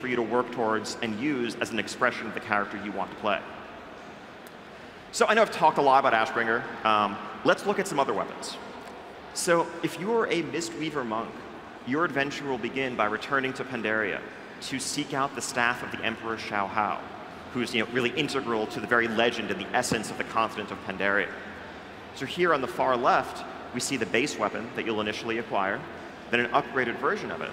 for you to work towards and use as an expression of the character you want to play. So I know I've talked a lot about Ashbringer. Let's look at some other weapons. So if you're a Mistweaver monk, your adventure will begin by returning to Pandaria to seek out the staff of the Emperor Xiao Hao, who's really integral to the very legend and the essence of the continent of Pandaria. So here on the far left, we see the base weapon that you'll initially acquire, then an upgraded version of it.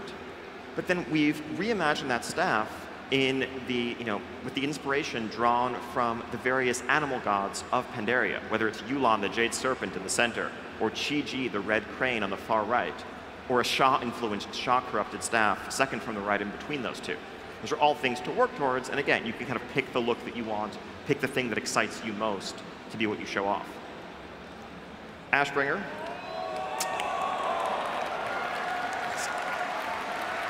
But then we've reimagined that staff in the, with the inspiration drawn from the various animal gods of Pandaria, whether it's Yulan, the jade serpent in the center, or Chi-Ji, the red crane on the far right, or a Sha-influenced, Sha-corrupted staff, second from the right in between those two. Those are all things to work towards, and again, you can kind of pick the look that you want, pick the thing that excites you most to be what you show off. Ashbringer.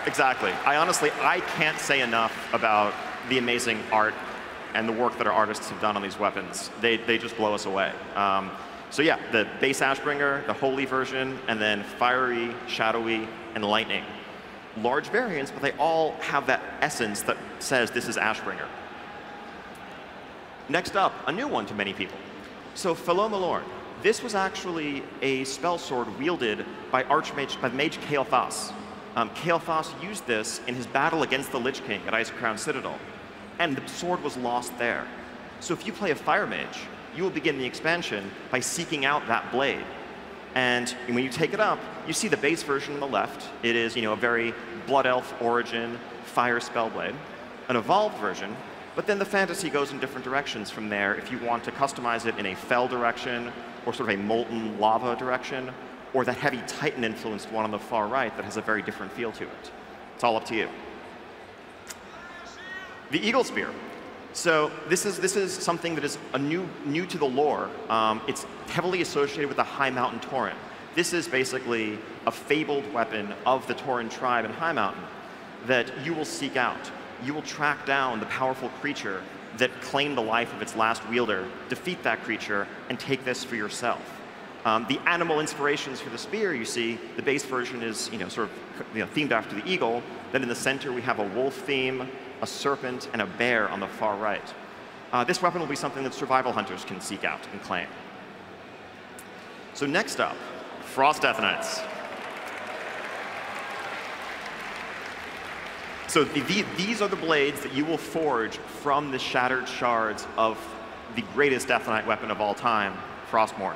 Exactly. I can't say enough about the amazing art and the work that our artists have done on these weapons. They just blow us away. So yeah, the base Ashbringer, the holy version, and then fiery, shadowy, and lightning. Large variants, but they all have that essence that says this is Ashbringer. Next up, a new one to many people. So Fellow Malorn. This was actually a spell sword wielded by Mage Kael'thas. Kael'thas used this in his battle against the Lich King at Icecrown Citadel, and the sword was lost there. So if you play a Fire Mage, you will begin the expansion by seeking out that blade. And when you take it up, you see the base version on the left. It is a very Blood Elf origin fire spell blade, an evolved version, but then the fantasy goes in different directions from there if you want to customize it in a Fel direction, or sort of a molten lava direction, or that heavy Titan-influenced one on the far right that has a very different feel to it. It's all up to you. The Eagle Spear. So this is something that is new to the lore. It's heavily associated with the High Mountain Tauren. This is basically a fabled weapon of the Tauren tribe in High Mountain that you will seek out. You will track down the powerful creature that claimed the life of its last wielder, defeat that creature, and take this for yourself. The animal inspirations for the spear, you see, the base version is sort of themed after the eagle. Then in the center, we have a wolf theme, a serpent, and a bear on the far right. This weapon will be something that survival hunters can seek out and claim. So next up, Frost Death Knights. So these are the blades that you will forge from the shattered shards of the greatest Death Knight weapon of all time, Frostmourne.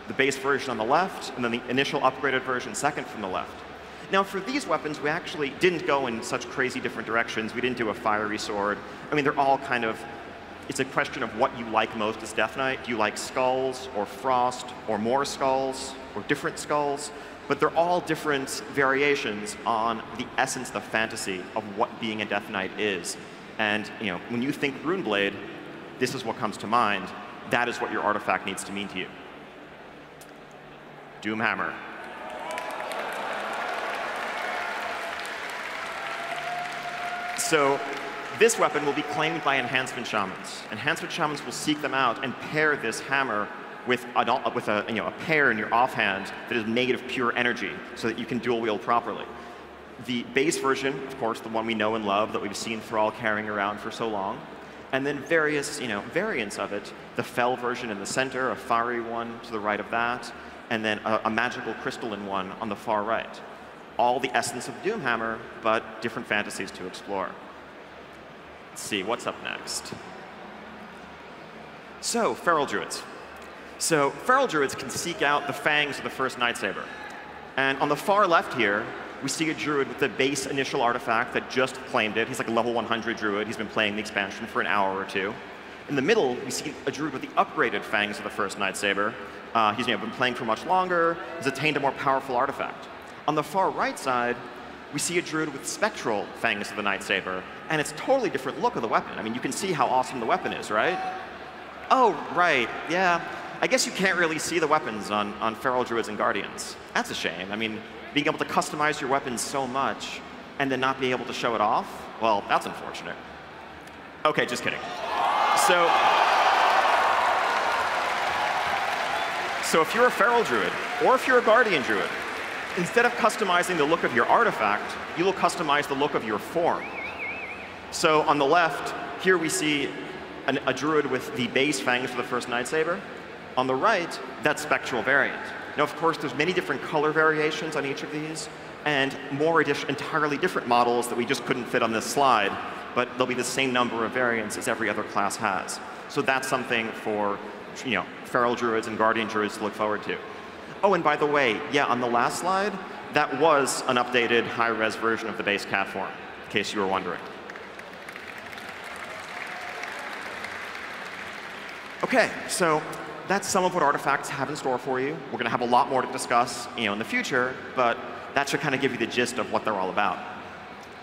The base version on the left, and then the initial upgraded version second from the left. Now, for these weapons, we actually didn't go in such crazy different directions. We didn't do a fiery sword. I mean, they're all kind of, it's a question of what you like most as Death Knight. Do you like skulls, or frost, or more skulls, or different skulls? But they're all different variations on the essence, the fantasy of what being a Death Knight is. And when you think Runeblade, this is what comes to mind. That is what your artifact needs to mean to you. Doomhammer. So this weapon will be claimed by Enhancement Shamans. Enhancement Shamans will seek them out and pair this hammer with a pair in your offhand that is made of pure energy so that you can dual wield properly. The base version, of course, the one we know and love that we've seen Thrall carrying around for so long, and then various variants of it, the Fel version in the center, a fiery one to the right of that, and then a magical crystalline one on the far right. All the essence of Doomhammer, but different fantasies to explore. Let's see, what's up next? So, Feral Druids. So, Feral Druids can seek out the fangs of the first Nightsaber. And on the far left here, we see a Druid with the base initial artifact that just claimed it. He's like a level 100 Druid. He's been playing the expansion for an hour or two. In the middle, we see a Druid with the upgraded fangs of the first Nightsaber. He's been playing for much longer, has attained a more powerful artifact. On the far right side, we see a Druid with spectral fangs of the Nightsaber, and it's a totally different look of the weapon. I mean, you can see how awesome the weapon is, right? Oh, right, yeah. I guess you can't really see the weapons on Feral Druids and Guardians. That's a shame. I mean, being able to customize your weapons so much and then not be able to show it off, well, that's unfortunate. Okay, just kidding. So if you're a Feral Druid, or if you're a Guardian Druid, instead of customizing the look of your artifact, you will customize the look of your form. So on the left, here we see a druid with the base fangs for the first Nightsaber. On the right, that spectral variant. Now, of course, there's many different color variations on each of these, and more entirely different models that we just couldn't fit on this slide, but there'll be the same number of variants as every other class has. So that's something for feral druids and guardian druids to look forward to. Oh, and by the way, yeah, on the last slide, that was an updated high-res version of the base cat form, in case you were wondering. OK, so that's some of what artifacts have in store for you. We're going to have a lot more to discuss in the future, but that should kind of give you the gist of what they're all about.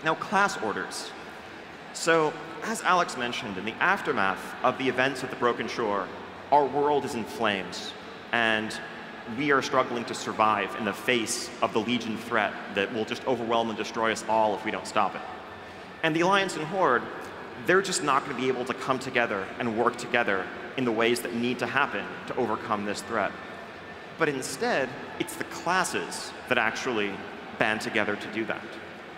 Now, class orders. So as Alex mentioned, in the aftermath of the events at the Broken Shore, our world is in flames, and we are struggling to survive in the face of the Legion threat that will just overwhelm and destroy us all if we don't stop it. And the Alliance and Horde, they're just not going to be able to come together and work together in the ways that need to happen to overcome this threat. But instead, it's the classes that actually band together to do that.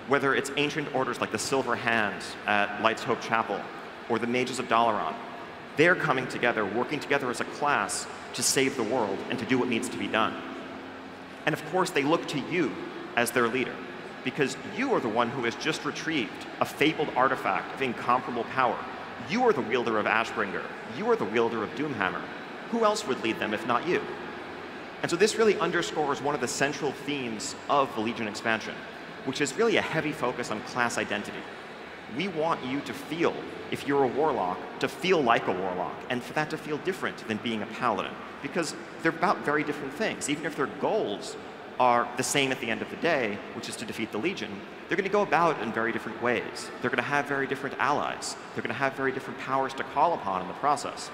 Whether it's ancient orders like the Silver Hands at Light's Hope Chapel or the Mages of Dalaran, they're coming together, working together as a class to save the world and to do what needs to be done. And of course, they look to you as their leader, because you are the one who has just retrieved a fabled artifact of incomparable power. You are the wielder of Ashbringer. You are the wielder of Doomhammer. Who else would lead them if not you? And so this really underscores one of the central themes of the Legion expansion, which is really a heavy focus on class identity. We want you to feel, if you're a warlock, to feel like a warlock, and for that to feel different than being a paladin, because they're about very different things. Even if their goals are the same at the end of the day, which is to defeat the Legion, they're going to go about it in very different ways. They're going to have very different allies. They're going to have very different powers to call upon in the process.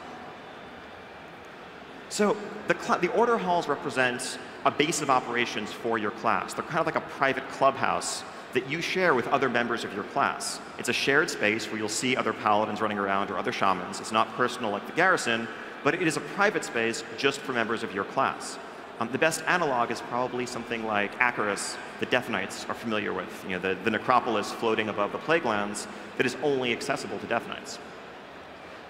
So the order halls represent a base of operations for your class. They're kind of like a private clubhouse that you share with other members of your class. It's a shared space where you'll see other paladins running around or other shamans. It's not personal like the garrison, but it is a private space just for members of your class. The best analog is probably something like Acheris, the Death Knights are familiar with, the necropolis floating above the Plaguelands that is only accessible to Death Knights.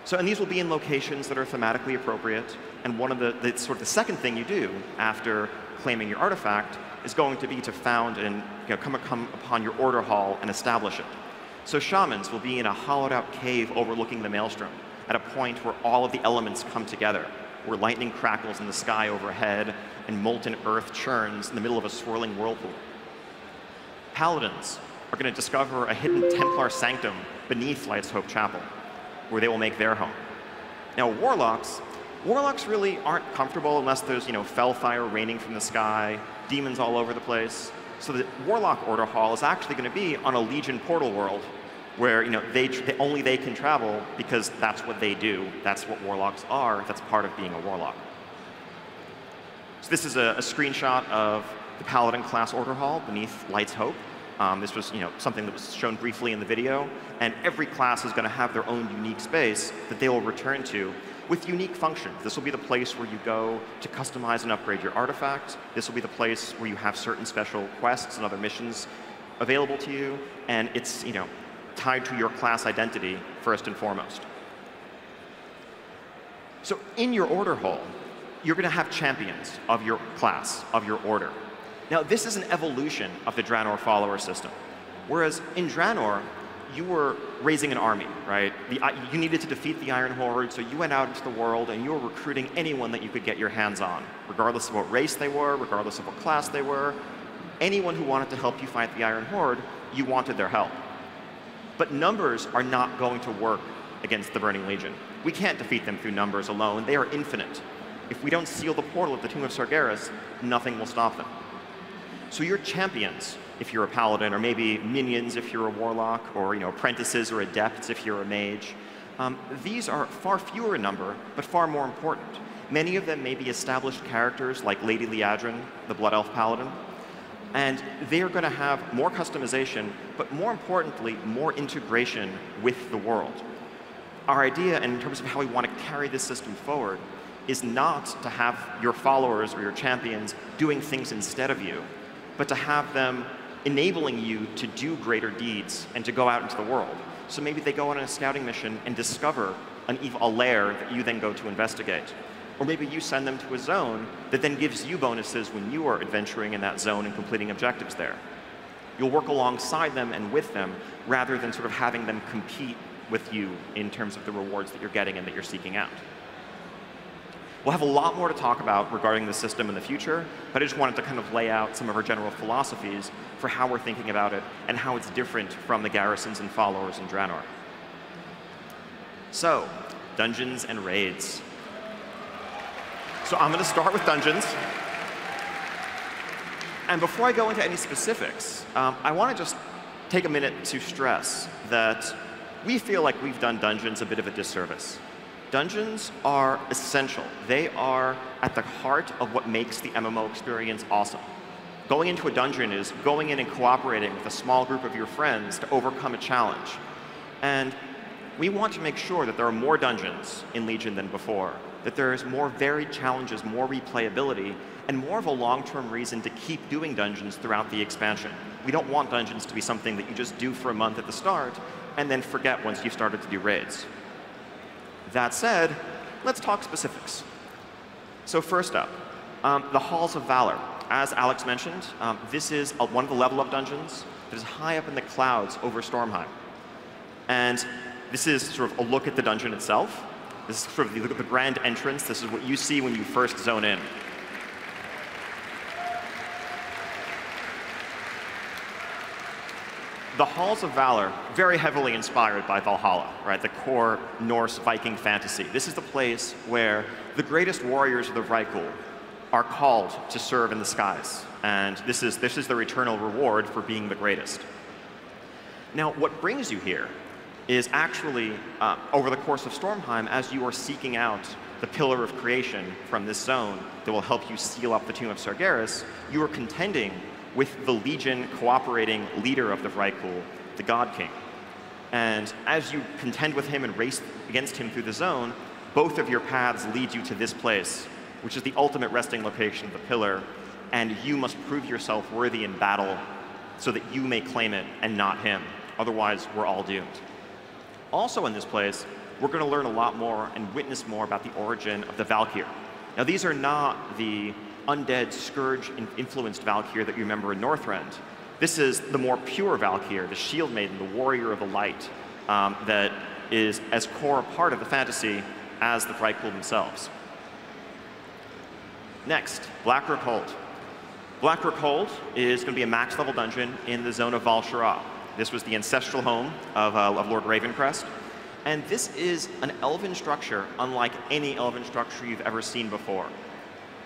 So, and these will be in locations that are thematically appropriate, and one of the second thing you do after claiming your artifact is going to be to found and come upon your order hall and establish it. So shamans will be in a hollowed out cave overlooking the Maelstrom at a point where all of the elements come together, where lightning crackles in the sky overhead and molten earth churns in the middle of a swirling whirlpool. Paladins are going to discover a hidden Templar sanctum beneath Light's Hope Chapel, where they will make their home. Now, warlocks really aren't comfortable unless there's fellfire raining from the sky, demons all over the place. So the Warlock Order Hall is actually going to be on a Legion portal world, where only they can travel because that's what they do. That's what warlocks are. That's part of being a warlock. So this is a screenshot of the Paladin class order hall beneath Light's Hope. This was something that was shown briefly in the video, and every class is going to have their own unique space that they will return to with unique functions. This will be the place where you go to customize and upgrade your artifact. This will be the place where you have certain special quests and other missions available to you, and it's tied to your class identity first and foremost. So in your order hall, you're going to have champions of your class, of your order. Now, this is an evolution of the Draenor follower system. Whereas in Draenor, you were raising an army, right? You needed to defeat the Iron Horde, so you went out into the world and you were recruiting anyone that you could get your hands on, regardless of what race they were, regardless of what class they were. Anyone who wanted to help you fight the Iron Horde, you wanted their help. But numbers are not going to work against the Burning Legion. We can't defeat them through numbers alone. They are infinite. If we don't seal the portal at the Tomb of Sargeras, nothing will stop them. So your champions, if you're a paladin, or maybe minions if you're a warlock, or apprentices or adepts if you're a mage, these are far fewer in number, but far more important. Many of them may be established characters like Lady Liadrin, the Blood Elf Paladin, and they're going to have more customization, but more importantly, more integration with the world. Our idea, in terms of how we want to carry this system forward, is not to have your followers or your champions doing things instead of you, but to have them enabling you to do greater deeds and to go out into the world. So maybe they go on a scouting mission and discover a lair that you then go to investigate. Or maybe you send them to a zone that then gives you bonuses when you are adventuring in that zone and completing objectives there. You'll work alongside them and with them rather than sort of having them compete with you in terms of the rewards that you're getting and that you're seeking out. We'll have a lot more to talk about regarding the system in the future, but I just wanted to kind of lay out some of our general philosophies for how we're thinking about it and how it's different from the garrisons and followers in Draenor. So, dungeons and raids. So I'm going to start with dungeons. And before I go into any specifics, I want to just take a minute to stress that we feel like we've done dungeons a bit of a disservice. Dungeons are essential. They are at the heart of what makes the MMO experience awesome. Going into a dungeon is going in and cooperating with a small group of your friends to overcome a challenge. And we want to make sure that there are more dungeons in Legion than before, that there's more varied challenges, more replayability, and more of a long-term reason to keep doing dungeons throughout the expansion. We don't want dungeons to be something that you just do for a month at the start and then forget once you've started to do raids. That said, let's talk specifics. So first up, the Halls of Valor. As Alex mentioned, this is one of the level up dungeons that is high up in the clouds over Stormheim. And this is sort of a look at the dungeon itself. This is sort of the look at the grand entrance. This is what you see when you first zone in. The Halls of Valor, very heavily inspired by Valhalla, right? The core Norse Viking fantasy. This is the place where the greatest warriors of the Vrykul are called to serve in the skies. And this is their eternal reward for being the greatest. Now, what brings you here is actually, over the course of Stormheim, as you are seeking out the Pillar of Creation from this zone that will help you seal up the Tomb of Sargeras, you are contending with the Legion cooperating leader of the Vrykul, the God King. And as you contend with him and race against him through the zone, both of your paths lead you to this place, which is the ultimate resting location of the Pillar, and you must prove yourself worthy in battle so that you may claim it and not him. Otherwise, we're all doomed. Also in this place, we're going to learn a lot more and witness more about the origin of the Valkyr. Now, these are not the undead, scourge-influenced Valkyr that you remember in Northrend. This is the more pure Valkyr, the Shield Maiden, the Warrior of the Light, that is as core a part of the fantasy as the Vrykul themselves. Next, Blackrook Hold. Blackrook Hold is going to be a max-level dungeon in the zone of Val-Shara. This was the ancestral home of Lord Ravencrest. And this is an elven structure unlike any elven structure you've ever seen before.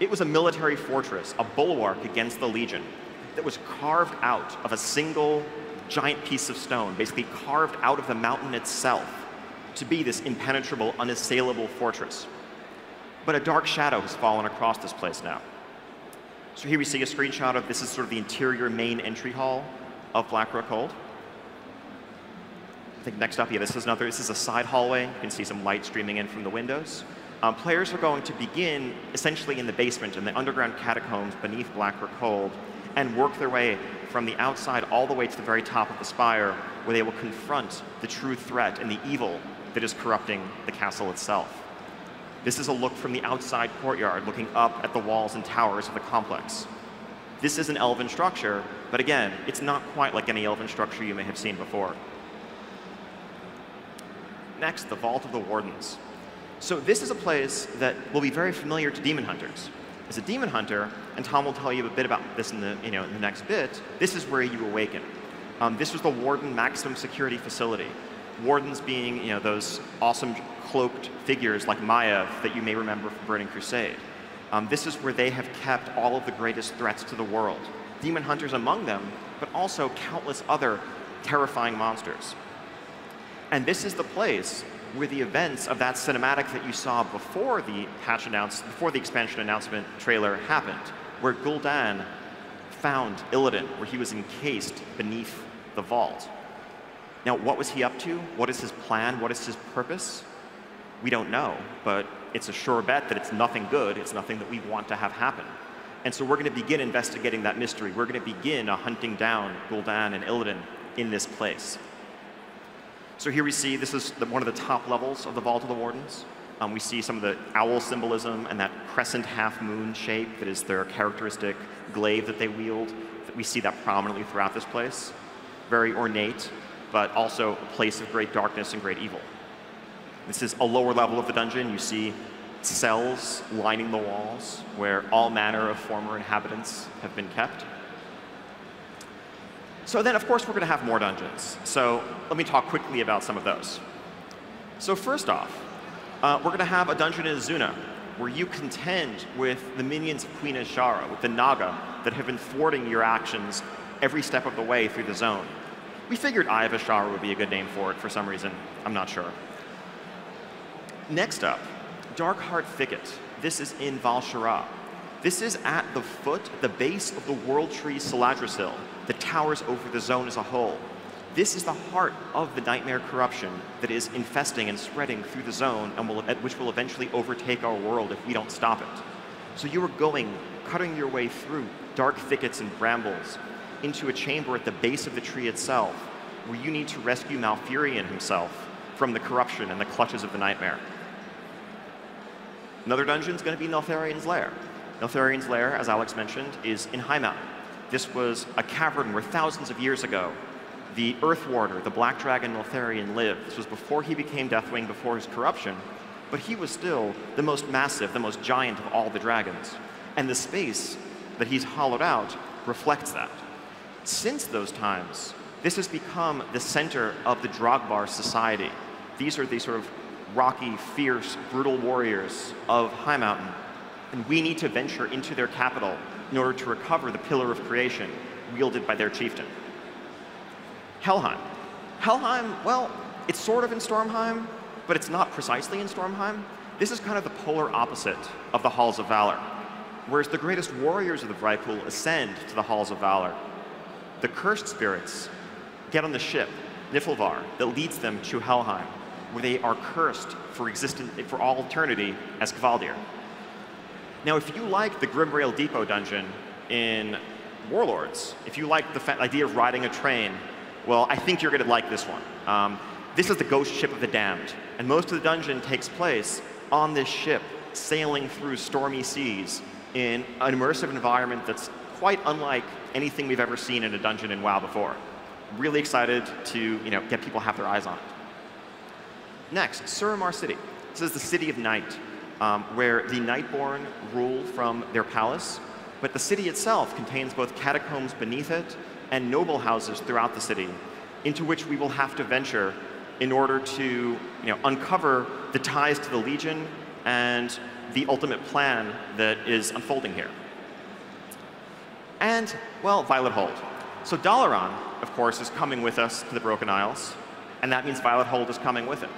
It was a military fortress, a bulwark against the Legion, that was carved out of a single giant piece of stone, basically carved out of the mountain itself to be this impenetrable, unassailable fortress. But a dark shadow has fallen across this place now. So here we see a screenshot of this is sort of the interior main entry hall of Blackrook Hold. I think next up, yeah, this is a side hallway. You can see some light streaming in from the windows. Players are going to begin essentially in the basement, in the underground catacombs beneath Blackrook Hold, and work their way from the outside all the way to the very top of the spire, where they will confront the true threat and the evil that is corrupting the castle itself. This is a look from the outside courtyard, looking up at the walls and towers of the complex. This is an elven structure, but again, it's not quite like any elven structure you may have seen before. Next, the Vault of the Wardens. So this is a place that will be very familiar to demon hunters. As a demon hunter, and Tom will tell you a bit about this in the next bit, this is where you awaken. This was the Warden maximum security facility. Wardens being those awesome cloaked figures like Maya that you may remember from Burning Crusade. This is where they have kept all of the greatest threats to the world. Demon hunters among them, but also countless other terrifying monsters. And this is the place where the events of that cinematic that you saw before the expansion announcement trailer happened, where Gul'dan found Illidan, where he was encased beneath the vault. Now, what was he up to? What is his plan? What is his purpose? We don't know, but it's a sure bet that it's nothing good. It's nothing that we want to have happen. And so we're going to begin investigating that mystery. We're going to begin hunting down Gul'dan and Illidan in this place. So here we see this is one of the top levels of the Vault of the Wardens. We see some of the owl symbolism and that crescent half-moon shape that is their characteristic glaive that they wield. We see that prominently throughout this place. Very ornate, but also a place of great darkness and great evil. This is a lower level of the dungeon. You see cells lining the walls where all manner of former inhabitants have been kept. So then, of course, we're going to have more dungeons. So let me talk quickly about some of those. So first off, we're going to have a dungeon in Azuna where you contend with the minions of Queen Azshara, with the Naga, that have been thwarting your actions every step of the way through the zone. We figured Eye of Azshara would be a good name for it for some reason. I'm not sure. Next up, Darkheart Thicket. This is in Val'Sharah. This is at the foot, the base of the World Tree Saladrisil that towers over the zone as a whole. This is the heart of the nightmare corruption that is infesting and spreading through the zone and which will eventually overtake our world if we don't stop it. So you are cutting your way through dark thickets and brambles into a chamber at the base of the tree itself where you need to rescue Malfurion himself from the corruption and the clutches of the nightmare. Another dungeon is going to be Neltharion's Lair. Neltharion's Lair, as Alex mentioned, is in High Mountain. This was a cavern where thousands of years ago, the Earth Warder, the Black Dragon Neltharion, lived. This was before he became Deathwing, before his corruption, but he was still the most massive, the most giant of all the dragons. And the space that he's hollowed out reflects that. Since those times, this has become the center of the Drogbar society. These are the sort of rocky, fierce, brutal warriors of High Mountain. And we need to venture into their capital in order to recover the Pillar of Creation wielded by their chieftain. Helheim. Helheim, well, it's sort of in Stormheim, but it's not precisely in Stormheim. This is kind of the polar opposite of the Halls of Valor. Whereas the greatest warriors of the Vrykul ascend to the Halls of Valor, the cursed spirits get on the ship, Niflvar, that leads them to Helheim, where they are cursed for all eternity as Kvaldir. Now, if you like the Grimrail Depot dungeon in Warlords, if you like the idea of riding a train, well, I think you're going to like this one. This is the ghost ship of the damned, and most of the dungeon takes place on this ship, sailing through stormy seas in an immersive environment that's quite unlike anything we've ever seen in a dungeon in WoW before. Really excited to get people to have their eyes on it. Next, Suramar City. This is the City of Night, where the Nightborn rule from their palace, but the city itself contains both catacombs beneath it and noble houses throughout the city, into which we will have to venture in order to uncover the ties to the Legion and the ultimate plan that is unfolding here. And, well, Violet Hold. So Dalaran, of course, is coming with us to the Broken Isles, and that means Violet Hold is coming with it.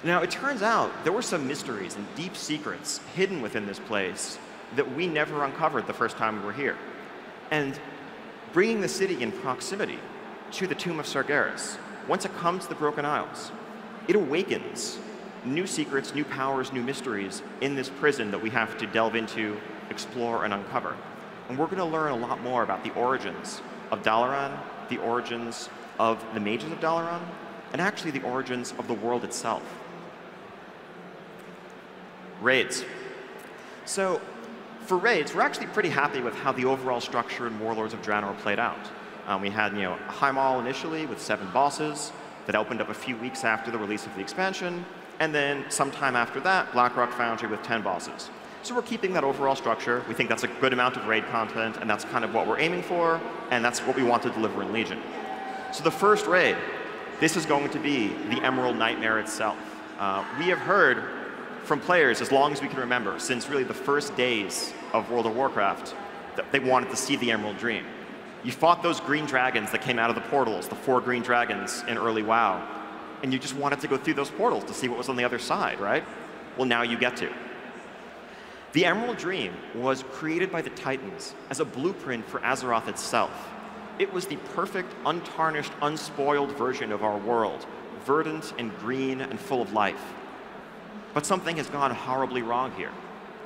Now, it turns out there were some mysteries and deep secrets hidden within this place that we never uncovered the first time we were here. And bringing the city in proximity to the Tomb of Sargeras, once it comes to the Broken Isles, it awakens new secrets, new powers, new mysteries in this prison that we have to delve into, explore, and uncover. And we're going to learn a lot more about the origins of Dalaran, the origins of the mages of Dalaran, and actually the origins of the world itself. Raids. So for raids, we're actually pretty happy with how the overall structure in Warlords of Draenor played out. We had High Mall initially with 7 bosses that opened up a few weeks after the release of the expansion, and then sometime after that, Blackrock Foundry with 10 bosses. So we're keeping that overall structure. We think that's a good amount of raid content, and that's kind of what we're aiming for, and that's what we want to deliver in Legion. So the first raid, this is going to be the Emerald Nightmare itself. We have heard from players, as long as we can remember, since really the first days of World of Warcraft, that they wanted to see the Emerald Dream. You fought those green dragons that came out of the portals, the 4 green dragons in early WoW, and you just wanted to go through those portals to see what was on the other side, right? Well, now you get to. The Emerald Dream was created by the Titans as a blueprint for Azeroth itself. It was the perfect, untarnished, unspoiled version of our world, verdant and green and full of life. But something has gone horribly wrong here,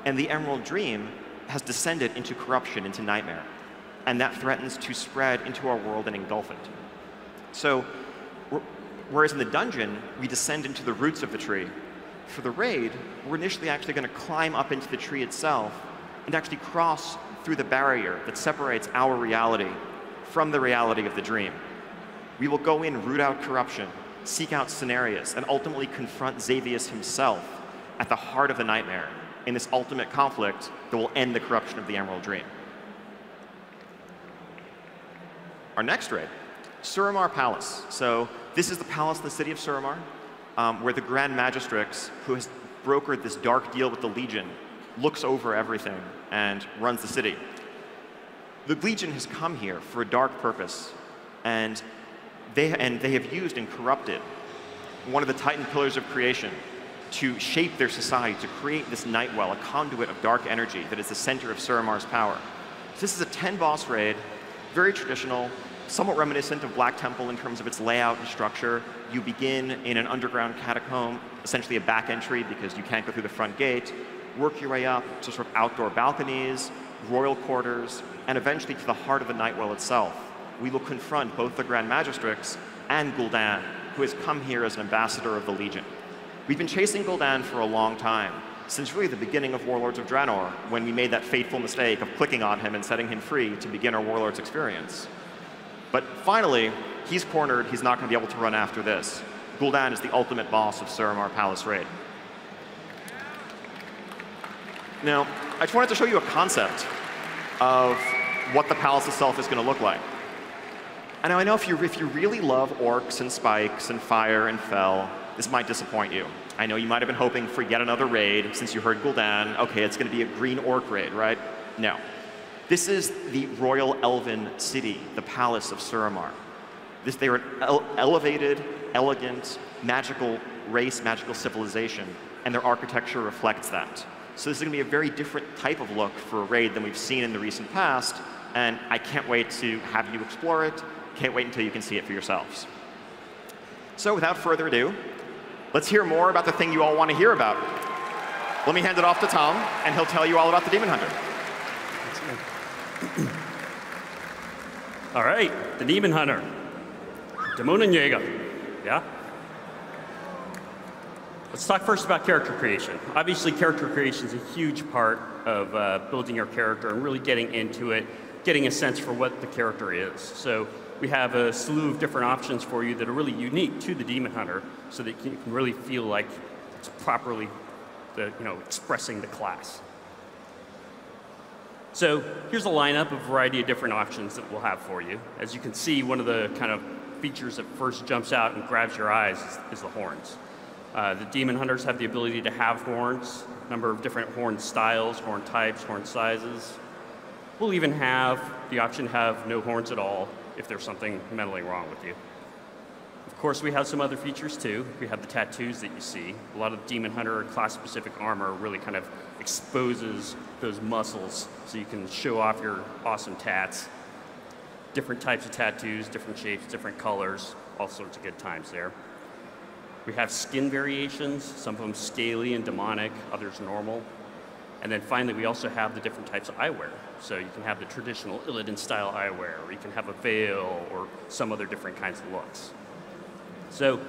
and the Emerald Dream has descended into corruption, into nightmare, and that threatens to spread into our world and engulf it. So Whereas in the dungeon, we descend into the roots of the tree. For the raid, we're initially actually going to climb up into the tree itself and actually cross through the barrier that separates our reality from the reality of the dream. We will go in, root out corruption, seek out scenarios, and ultimately confront Xavius himself at the heart of the nightmare in this ultimate conflict that will end the corruption of the Emerald Dream. Our next raid, Suramar Palace. So this is the palace in the city of Suramar, where the Grand Magistrix, who has brokered this dark deal with the Legion, looks over everything and runs the city. The Legion has come here for a dark purpose, and they have used and corrupted one of the Titan pillars of creation to shape their society, to create this Nightwell, a conduit of dark energy that is the center of Suramar's power. So this is a 10-boss raid, very traditional, somewhat reminiscent of Black Temple in terms of its layout and structure. You begin in an underground catacomb, essentially a back entry because you can't go through the front gate, work your way up to sort of outdoor balconies, royal quarters, and eventually to the heart of the Nightwell itself. We will confront both the Grand Magistrix and Gul'dan, who has come here as an ambassador of the Legion. We've been chasing Gul'dan for a long time, since really the beginning of Warlords of Draenor, when we made that fateful mistake of clicking on him and setting him free to begin our Warlords experience. But finally, he's cornered. He's not going to be able to run after this. Gul'dan is the ultimate boss of Suramar Palace Raid. Now, I just wanted to show you a concept of what the palace itself is going to look like. And I know if you really love orcs and spikes and fire and fel, this might disappoint you. I know you might have been hoping for yet another raid since you heard Gul'dan. OK, it's going to be a green orc raid, right? No. This is the Royal Elven City, the Palace of Suramar. They are an elevated, elegant, magical race, magical civilization, and their architecture reflects that. So this is going to be a very different type of look for a raid than we've seen in the recent past, and I can't wait to have you explore it. Can't wait until you can see it for yourselves. So without further ado, let's hear more about the thing you all want to hear about. Let me hand it off to Tom, and he'll tell you all about the Demon Hunter. All right, the Demon Hunter. Dämonenjäger, yeah? Let's talk first about character creation. Obviously, character creation is a huge part of building your character and really getting into it, getting a sense for what the character is. So we have a slew of different options for you that are really unique to the Demon Hunter so that you can really feel like it's properly expressing the class. So here's a lineup of a variety of different options that we'll have for you. As you can see, one of the kind of features that first jumps out and grabs your eyes is the horns. The Demon Hunters have the ability to have horns, a number of different horn styles, horn types, horn sizes. We'll even have the option to have no horns at all if there's something mentally wrong with you. Of course, we have some other features too. We have the tattoos that you see. A lot of Demon Hunter class-specific armor really kind of exposes those muscles so you can show off your awesome tats. Different types of tattoos, different shapes, different colors, all sorts of good times there. We have skin variations, some of them scaly and demonic, others normal. And then finally, we also have the different types of eyewear. So you can have the traditional Illidan-style eyewear, or you can have a veil, or some other different kinds of looks. So,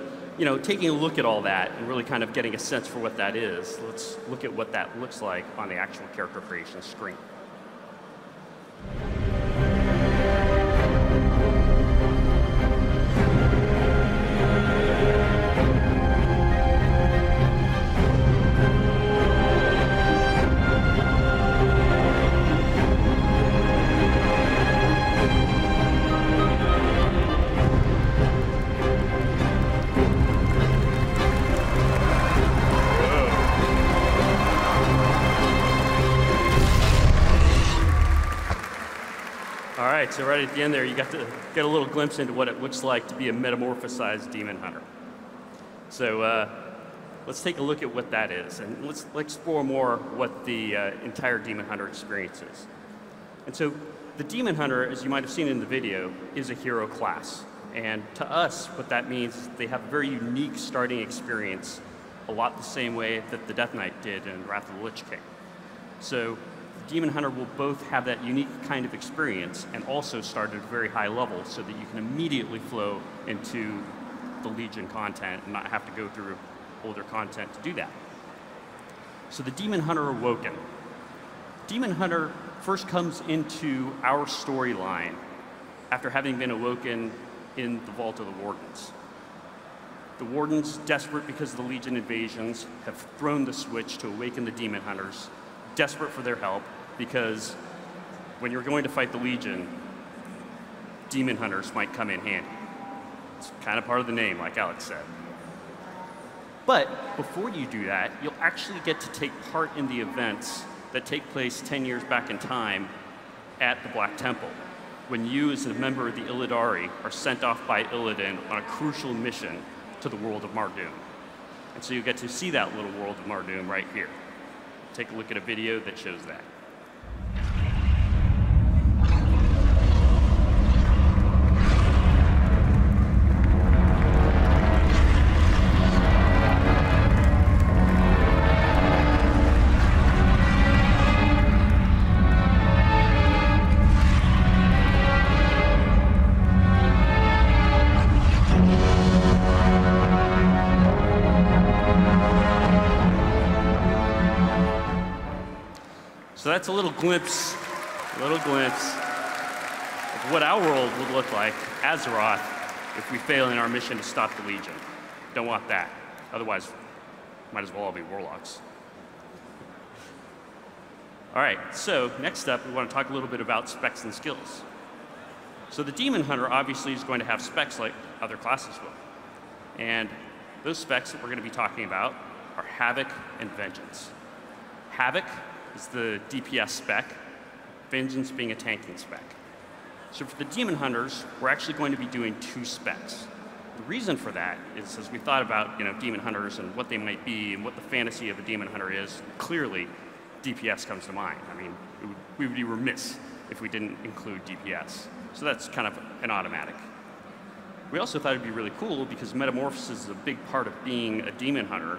taking a look at all that and really kind of getting a sense for what that is, let's look at what that looks like on the actual character creation screen. So right at the end there, you got to get a little glimpse into what it looks like to be a metamorphosized Demon Hunter. So let's take a look at what that is, and let's explore more what the entire Demon Hunter experience is. And so the Demon Hunter, as you might have seen in the video, is a hero class. And to us, what that means is they have a very unique starting experience, a lot the same way that the Death Knight did in Wrath of the Lich King. So the Demon Hunter will both have that unique kind of experience and also start at a very high level so that you can immediately flow into the Legion content and not have to go through older content to do that. So the Demon Hunter Awoken. Demon Hunter first comes into our storyline after having been awoken in the Vault of the Wardens. The Wardens, desperate because of the Legion invasions, have thrown the switch to awaken the Demon Hunters, desperate for their help, because when you're going to fight the Legion, Demon Hunters might come in handy. It's kind of part of the name, like Alex said. But before you do that, you'll actually get to take part in the events that take place 10 years back in time at the Black Temple, when you, as a member of the Illidari, are sent off by Illidan on a crucial mission to the world of Mardoom. And so you get to see that little world of Mardoom right here. Take a look at a video that shows that. So that's a little glimpse of what our world would look like, Azeroth, if we fail in our mission to stop the Legion. Don't want that. Otherwise, might as well all be warlocks. All right, so next up, we want to talk a little bit about specs and skills. So the Demon Hunter obviously is going to have specs like other classes will. And those specs that we're going to be talking about are Havoc and Vengeance. Havoc is the DPS spec, Vengeance being a tanking spec. So for the Demon Hunters, we're actually going to be doing 2 specs. The reason for that is, as we thought about Demon Hunters and what they might be and what the fantasy of a Demon Hunter is, clearly DPS comes to mind. I mean, we would be remiss if we didn't include DPS. So that's kind of an automatic. We also thought it'd be really cool because metamorphosis is a big part of being a Demon Hunter,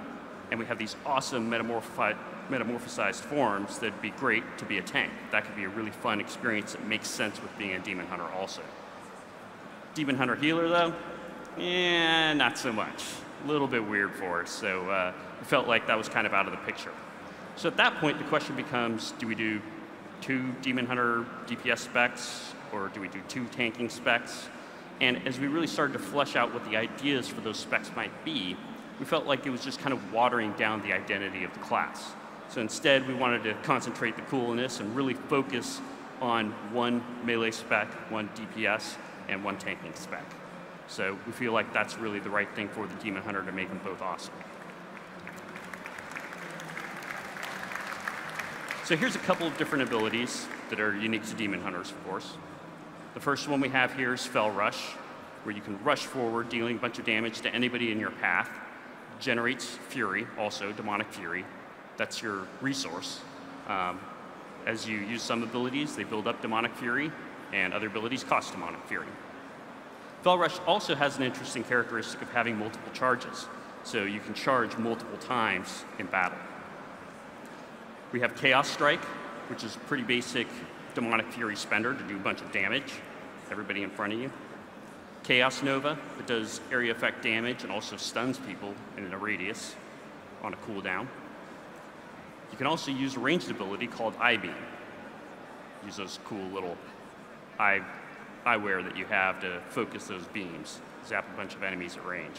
and we have these awesome metamorphosized forms that'd be great to be a tank. That could be a really fun experience that makes sense with being a Demon Hunter also. Demon Hunter Healer though, not so much. A little bit weird for us, so we felt like that was kind of out of the picture. So at that point, the question becomes, do we do 2 Demon Hunter DPS specs, or do we do 2 tanking specs? And as we really started to flesh out what the ideas for those specs might be, we felt like it was just kind of watering down the identity of the class. So instead, we wanted to concentrate the coolness and really focus on 1 melee spec, 1 DPS, and 1 tanking spec. So we feel like that's really the right thing for the Demon Hunter to make them both awesome. So here's a couple of different abilities that are unique to Demon Hunters, of course. The first one we have here is Fell Rush, where you can rush forward, dealing a bunch of damage to anybody in your path. Generates Fury, also Demonic Fury. That's your resource. As you use some abilities, they build up Demonic Fury, and other abilities cost Demonic Fury. Fell Rush also has an interesting characteristic of having multiple charges, so you can charge multiple times in battle. We have Chaos Strike, which is pretty basic Demonic Fury spender to do a bunch of damage, everybody in front of you. Chaos Nova, that does area effect damage and also stuns people in a radius on a cooldown. You can also use a ranged ability called Eye Beam. Use those cool little eyewear that you have to focus those beams. Zap a bunch of enemies at range.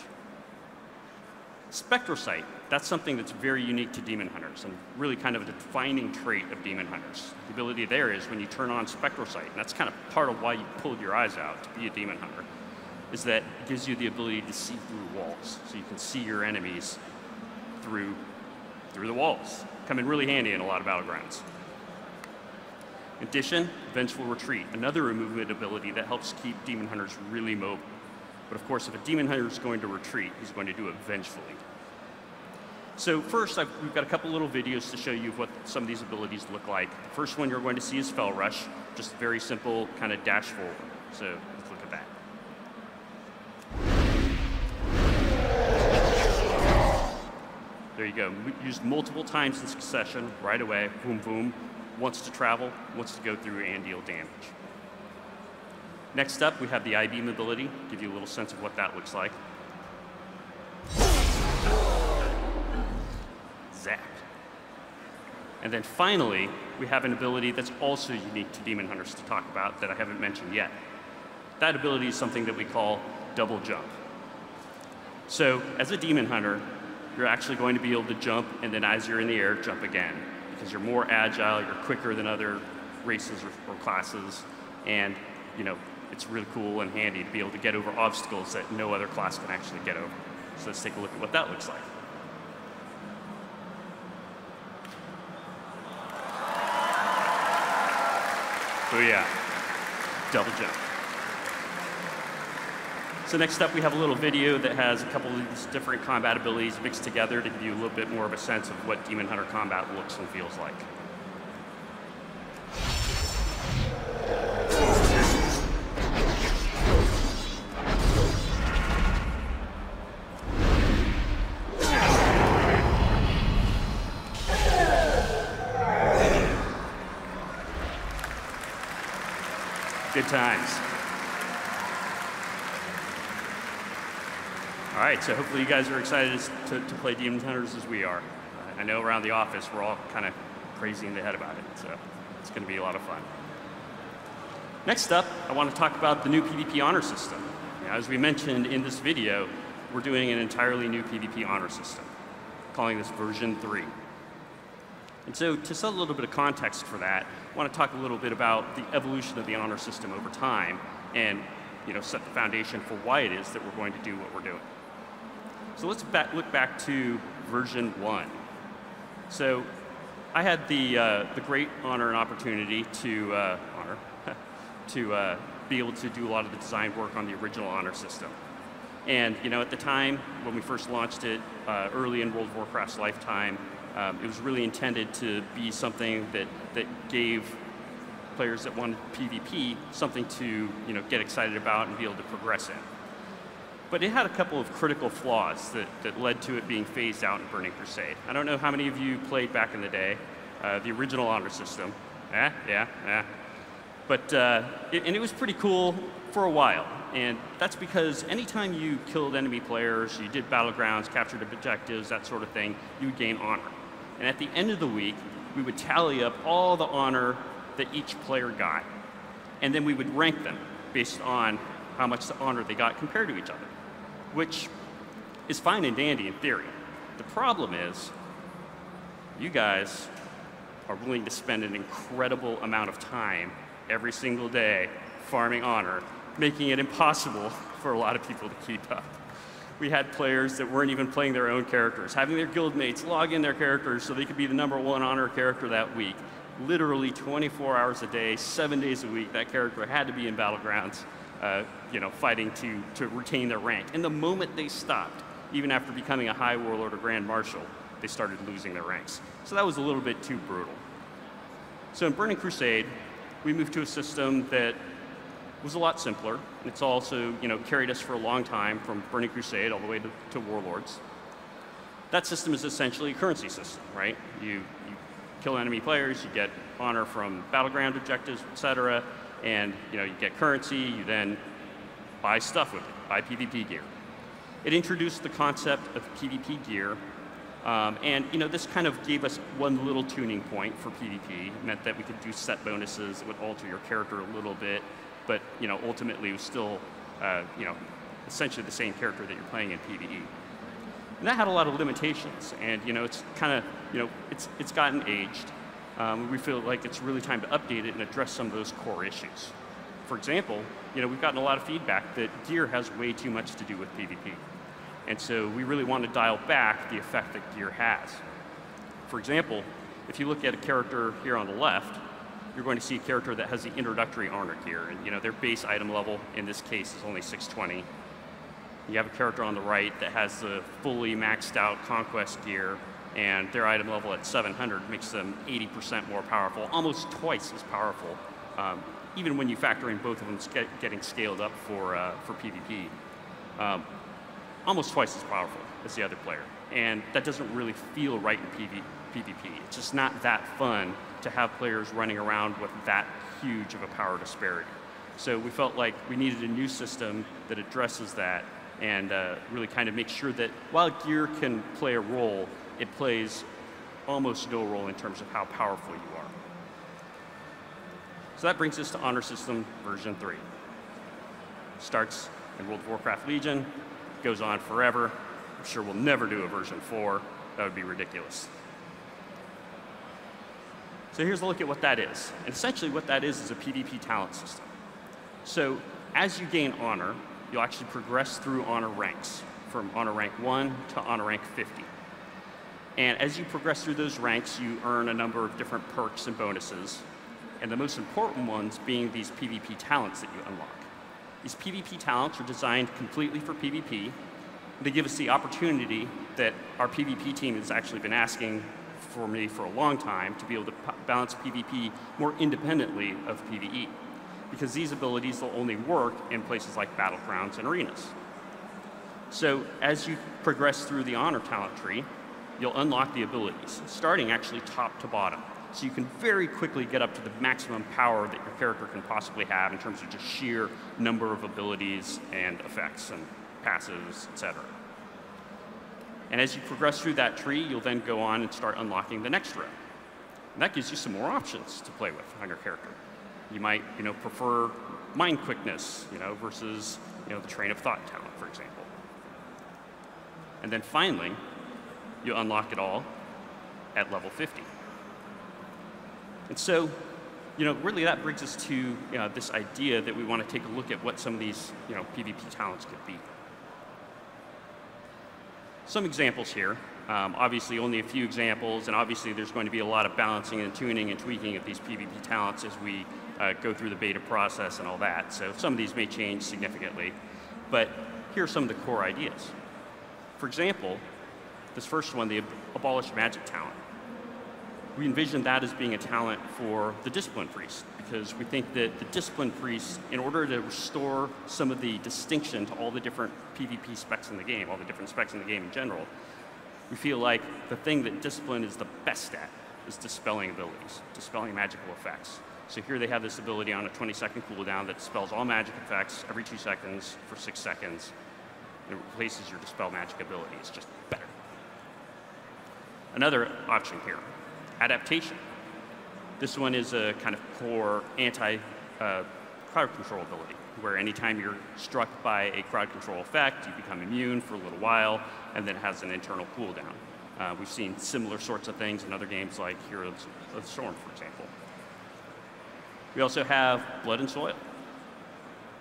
Spectral Sight, that's something that's very unique to Demon Hunters and really kind of a defining trait of Demon Hunters. The ability there is when you turn on Spectral Sight, and that's kind of part of why you pulled your eyes out to be a Demon Hunter, is that it gives you the ability to see through walls. So you can see your enemies through the walls. Come in really handy in a lot of battlegrounds. In addition, Vengeful Retreat, another movement ability that helps keep Demon Hunters really mobile. But of course, if a Demon Hunter is going to retreat, he's going to do it vengefully. So first, we've got a couple little videos to show you what some of these abilities look like. The first one you're going to see is Fell Rush, just very simple kind of dash forward. So let's look at that. There you go. Used multiple times in succession, right away, boom, boom. Wants to travel, wants to go through and deal damage. Next up, we have the Eye Beam ability, give you a little sense of what that looks like. zap. And then finally, we have an ability that's also unique to Demon Hunters to talk about that I haven't mentioned yet. That ability is something that we call double jump. So as a Demon Hunter, you're actually going to be able to jump, and then as you're in the air, jump again. Because you're more agile, you're quicker than other races or classes, and it's really cool and handy to be able to get over obstacles that no other class can actually get over. So let's take a look at what that looks like. Oh yeah, double jump. So next up, we have a little video that has a couple of these different combat abilities mixed together to give you a little bit more of a sense of what Demon Hunter combat looks and feels like. Good times. All right, so hopefully you guys are excited to play Demon Hunters as we are. I know around the office we're all kind of crazy in the head about it, so it's going to be a lot of fun. Next up, I want to talk about the new PvP honor system. As we mentioned in this video, we're doing an entirely new PvP honor system, calling this version 3. And so to set a little bit of context for that, I want to talk a little bit about the evolution of the honor system over time and set the foundation for why it is that we're going to do what we're doing. So let's look back to version 1. So I had the great honor and opportunity to be able to do a lot of the design work on the original honor system. And at the time when we first launched it, early in World of Warcraft's lifetime, it was really intended to be something that gave players that wanted PvP something to get excited about and be able to progress in. But it had a couple of critical flaws that led to it being phased out in Burning Crusade. I don't know how many of you played back in the day, the original honor system. But it was pretty cool for a while. And that's because anytime you killed enemy players, you did battlegrounds, captured objectives, that sort of thing, you would gain honor. And at the end of the week, we would tally up all the honor that each player got. And then we would rank them based on how much honor they got compared to each other, which is fine and dandy in theory. The problem is, you guys are willing to spend an incredible amount of time every single day farming honor, making it impossible for a lot of people to keep up. We had players that weren't even playing their own characters, having their guildmates log in their characters so they could be the #1 honor character that week. Literally 24 hours a day, 7 days a week, that character had to be in battlegrounds, fighting to retain their rank. And the moment they stopped, even after becoming a high warlord or grand marshal, they started losing their ranks. So that was a little bit too brutal. So in Burning Crusade, we moved to a system that was a lot simpler. It's also carried us for a long time from Burning Crusade all the way to Warlords. That system is essentially a currency system, right? You kill enemy players, you get honor from battleground objectives, etc., and you get currency. You then buy stuff with it, buy PvP gear. It introduced the concept of PvP gear, and this kind of gave us one little tuning point for PvP. It meant that we could do set bonuses that would alter your character a little bit, but ultimately it was still essentially the same character that you're playing in PvE. And that had a lot of limitations, and it's kind of it's gotten aged. We feel like it's really time to update it and address some of those core issues. For example, we've gotten a lot of feedback that gear has way too much to do with PvP. And so we really want to dial back the effect that gear has. For example, if you look at a character here on the left, you're going to see a character that has the introductory honor gear. And their base item level, in this case, is only 620. You have a character on the right that has the fully maxed out Conquest gear, and their item level at 700 makes them 80% more powerful, almost twice as powerful, even when you factor in both of them getting scaled up for PvP. Almost twice as powerful as the other player. And that doesn't really feel right in PvP. It's just not that fun to have players running around with that huge of a power disparity. So we felt like we needed a new system that addresses that and really kind of makes sure that while gear can play a role, it plays almost no role in terms of how powerful you are. So that brings us to Honor System version 3. Starts in World of Warcraft Legion, goes on forever. I'm sure we'll never do a version 4. That would be ridiculous. So here's a look at what that is. And essentially what that is a PvP talent system. So as you gain honor, you'll actually progress through honor ranks, from honor rank 1 to honor rank 50. And as you progress through those ranks, you earn a number of different perks and bonuses, and the most important ones being these PvP talents that you unlock. These PvP talents are designed completely for PvP. They give us the opportunity that our PvP team has actually been asking for me for a long time to be able to balance PvP more independently of PvE, because these abilities will only work in places like battlegrounds and arenas. So as you progress through the honor talent tree, you'll unlock the abilities, starting actually top to bottom. So you can very quickly get up to the maximum power that your character can possibly have in terms of just sheer number of abilities and effects and passives, etc. And as you progress through that tree, you'll then go on and start unlocking the next row. And that gives you some more options to play with on your character. You might, prefer mind quickness, versus, the train of thought talent, for example. And then finally, you unlock it all at level 50. And so, really that brings us to this idea that we want to take a look at what some of these, PvP talents could be. Some examples here. Obviously, only a few examples, and obviously there's going to be a lot of balancing and tuning and tweaking of these PvP talents as we go through the beta process and all that. So some of these may change significantly, but here are some of the core ideas. For example, this first one, the Abolish Magic talent. We envision that as being a talent for the Discipline Priest, because we think that the Discipline Priest, in order to restore some of the distinction to all the different PvP specs in the game, all the different specs in the game in general, we feel like the thing that Discipline is the best at is dispelling abilities, dispelling magical effects. So here they have this ability on a 20-second cooldown that dispels all magic effects every 2 seconds for 6 seconds. It replaces your dispel magic ability. It's just better. Another option here, Adaptation. This one is a kind of core anti-crowd control ability, where anytime you're struck by a crowd control effect, you become immune for a little while, and then it has an internal cooldown. We've seen similar sorts of things in other games like Heroes of the Storm, for example. We also have Blood and Soil.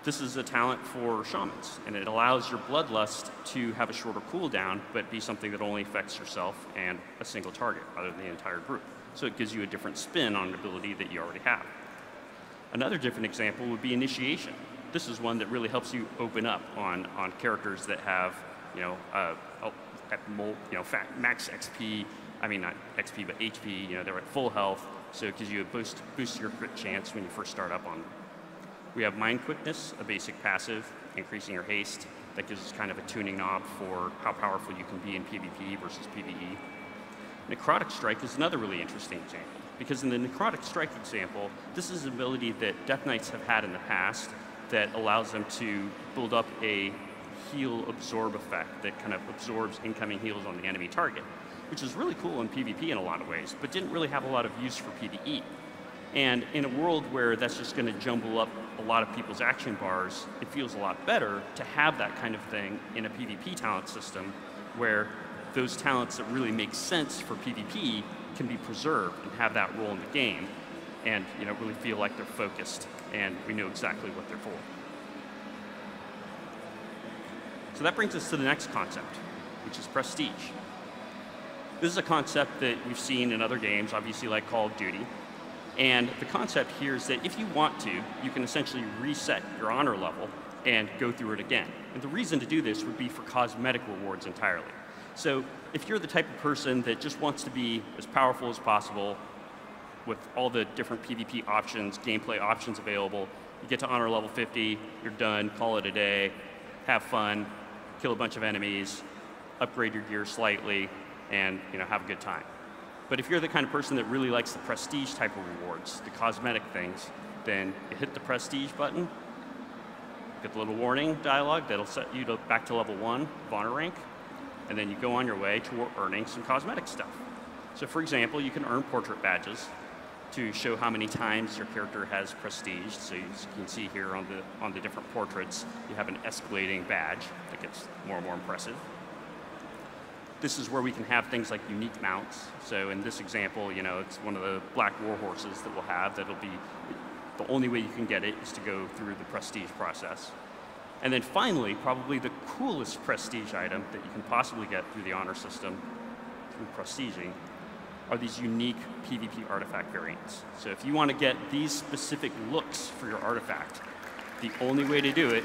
This is a talent for shamans, and it allows your bloodlust to have a shorter cooldown, but be something that only affects yourself and a single target, rather than the entire group. So it gives you a different spin on an ability that you already have. Another different example would be Initiation. This is one that really helps you open up on characters that have, max XP. I mean, not XP, but HP. They're at full health, so it gives you a boost to your crit chance when you first start up on them. We have Mind Quickness, a basic passive, increasing your haste. That gives us kind of a tuning knob for how powerful you can be in PvP versus PvE. Necrotic Strike is another really interesting example, because in the Necrotic Strike example, this is an ability that Death Knights have had in the past that allows them to build up a heal absorb effect that kind of absorbs incoming heals on the enemy target, which is really cool in PvP in a lot of ways, but didn't really have a lot of use for PvE. And in a world where that's just going to jumble up a lot of people's action bars, it feels a lot better to have that kind of thing in a PvP talent system where those talents that really make sense for PvP can be preserved and have that role in the game and really feel like they're focused and we know exactly what they're for. So that brings us to the next concept, which is Prestige. This is a concept that we've seen in other games, obviously like Call of Duty. And the concept here is that if you want to, you can essentially reset your honor level and go through it again. And the reason to do this would be for cosmetic rewards entirely. So if you're the type of person that just wants to be as powerful as possible with all the different PvP options, gameplay options available, you get to honor level 50, you're done, call it a day, have fun, kill a bunch of enemies, upgrade your gear slightly, and have a good time. But if you're the kind of person that really likes the prestige type of rewards, the cosmetic things, then you hit the prestige button, get the little warning dialogue that'll set you back to level 1 of honor rank, and then you go on your way to earning some cosmetic stuff. So for example, you can earn portrait badges to show how many times your character has prestige. So as you can see here on the different portraits, you have an escalating badge that gets more and more impressive. This is where we can have things like unique mounts. So in this example, it's one of the black war horses that we'll have. That'll be the only way you can get it is to go through the prestige process. And then finally, probably the coolest prestige item that you can possibly get through the honor system, through prestiging, are these unique PvP artifact variants. So if you want to get these specific looks for your artifact, the only way to do it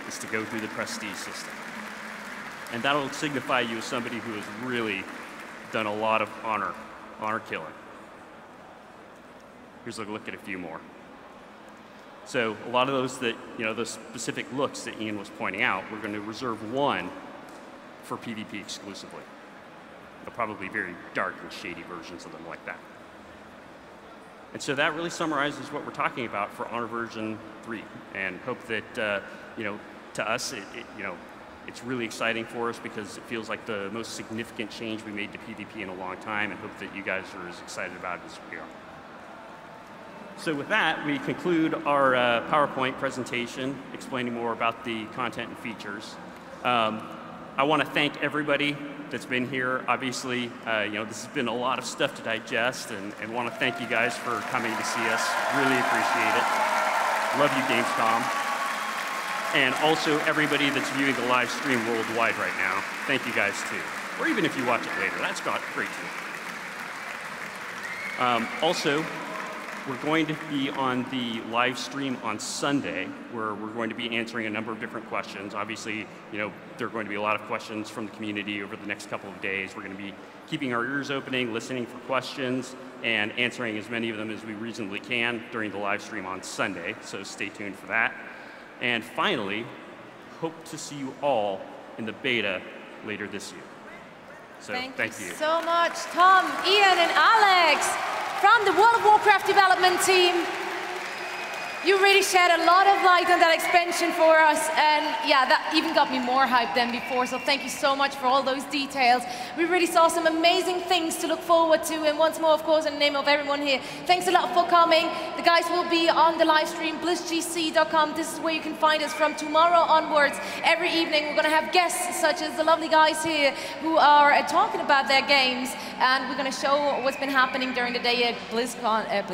is to go through the prestige system. And that'll signify you as somebody who has really done a lot of honor killing. Here's a look at a few more. So a lot of those those specific looks that Ian was pointing out, we're going to reserve one for PvP exclusively. They'll probably be very dark and shady versions of them like that. And so that really summarizes what we're talking about for Honor version 3, and hope that to us it's really exciting for us because it feels like the most significant change we made to PvP in a long time, and hope that you guys are as excited about it as we are. So with that, we conclude our PowerPoint presentation explaining more about the content and features. I want to thank everybody that's been here. Obviously, this has been a lot of stuff to digest, and want to thank you guys for coming to see us. Really appreciate it. Love you, Gamescom. And also everybody that's viewing the live stream worldwide right now. Thank you guys too. Or even if you watch it later, that's great too. Also, we're going to be on the live stream on Sunday, where we're going to be answering a number of different questions. Obviously, there are going to be a lot of questions from the community over the next couple of days. We're going to be keeping our ears opening, listening for questions, and answering as many of them as we reasonably can during the live stream on Sunday, so stay tuned for that. And finally, hope to see you all in the beta later this year. So thank you so much, Tom, Ian, and Alex from the World of Warcraft development team. You really shed a lot of light on that expansion for us, and yeah, that even got me more hyped than before, so thank you so much for all those details. We really saw some amazing things to look forward to, and once more, of course, in the name of everyone here, thanks a lot for coming. The guys will be on the live stream, blizzgc.com. This is where you can find us from tomorrow onwards. Every evening, we're going to have guests such as the lovely guys here who are talking about their games, and we're going to show what's been happening during the day at at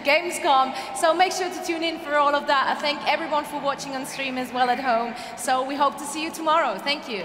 Gamescom. So make sure to tune in for all of that. I thank everyone for watching on stream as well at home. So we hope to see you tomorrow. Thank you.